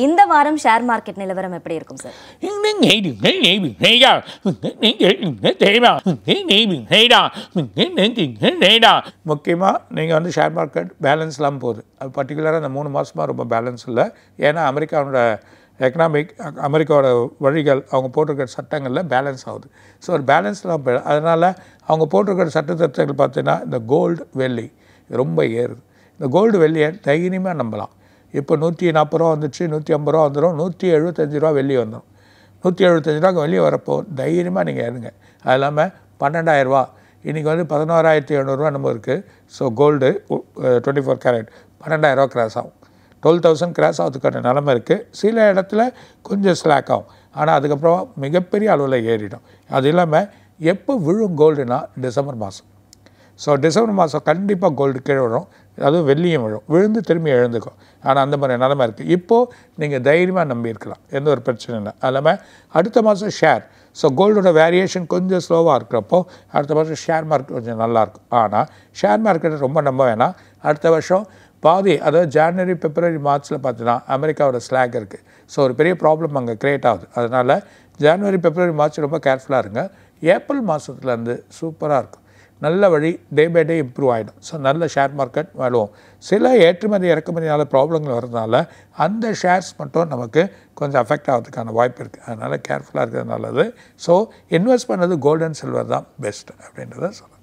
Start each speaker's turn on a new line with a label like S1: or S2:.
S1: இந்த வாரம் share market நிலவரம் எப்படி இருக்கும் சார்?
S2: முக்கியமாக நீங்கள் வந்து ஷேர் மார்க்கெட் பேலன்ஸ் இல்லாமல் போகுது. அது பர்டிகுலராக இந்த 3 மாதமாக ரொம்ப பேலன்ஸ் இல்லை. ஏன்னா அமெரிக்காவோட அமெரிக்காவோட வழிகள் அவங்க போட்டிருக்கிற சட்டங்களில் பேலன்ஸ் ஆகுது. ஸோ ஒரு பேலன்ஸ் இல்லாமல் போயிடும். அதனால் அவங்க போட்டிருக்கிற சட்டத்திட்டங்கள் பார்த்தீங்கன்னா இந்த கோல்டு வெள்ளி ரொம்ப ஏறுது. இந்த கோல்டு வெள்ளியை தைரியமாக நம்பலாம். இப்போ 140 ரூபா வந்துச்சு, 150 ரூபா வந்துடும், 175 ரூபா வெள்ளி வந்துடும். 175 ரூபாய்க்கு வெளியே வரப்போ தைரியமாக நீங்கள் ஏறுங்க. அது இல்லாமல் 12,000 ரூபா இன்றைக்கி வந்து 11,700 நம்ம இருக்குது. ஸோ கோல்டு 24 கேரட் 12,000 ரூபா கிராஸ் ஆகும். 12,000 கிராஸ் ஆகிறதுக்கான நிலமை இருக்குது. சில இடத்துல கொஞ்சம் ஸ்லாக் ஆகும், ஆனால் அதுக்கப்புறம் மிகப்பெரிய அளவில் ஏறிடும். அது இல்லாமல் எப்போ விழும் கோல்டுனா டிசம்பர் மாதம். ஸோ டிசம்பர் மாதம் கண்டிப்பாக கோல்டு கீழே விழும், அதுவும் வெள்ளியும் விழுந்து திரும்பி எழுந்துக்கும். ஆனால் அந்த மாதிரி நிலமை இருக்குது. இப்போது நீங்கள் தைரியமாக நம்பியிருக்கலாம், எந்த ஒரு பிரச்சனை இல்லை. அது இல்லாமல் அடுத்த மாதம் ஷேர், ஸோ கோல்டோட வேரியேஷன் கொஞ்சம் ஸ்லோவாக இருக்கிறப்போ அடுத்த மாதம் ஷேர் மார்க்கெட் கொஞ்சம் நல்லாயிருக்கும். ஆனால் ஷேர் மார்க்கெட்டை ரொம்ப நம்ப வேணாம். அடுத்த வருஷம் பாதி, அதாவது ஜனவரி, பிப்ரவரி, மார்ச்சில் பார்த்தீங்கன்னா அமெரிக்காவோட ஸ்லாக் இருக்குது. ஸோ ஒரு பெரிய ப்ராப்ளம் அங்கே க்ரியேட் ஆகுது. அதனால் ஜனவரி, பிப்ரவரி, மார்ச் ரொம்ப கேர்ஃபுல்லாக இருங்க. ஏப்ரல் மாதத்துலேருந்து சூப்பராக இருக்கும். நல்ல வழி டே பை டே இம்ப்ரூவ் ஆகிடும். ஸோ நல்ல ஷேர் மார்க்கெட் வரும். சில ஏற்றுமதி இறக்குமதினால ப்ராப்ளங்கள் வரதுனால அந்த ஷேர்ஸ் மட்டும் நமக்கு கொஞ்சம் அஃபெக்ட் ஆகிறதுக்கான வாய்ப்பு இருக்குது. அதனால் கேர்ஃபுல்லாக இருக்கிறது நல்லது. ஸோ இன்வெஸ்ட் பண்ணது கோல்டு அண்ட் சில்வர் தான் பெஸ்ட் அப்படின்றத சொல்லுங்கள்.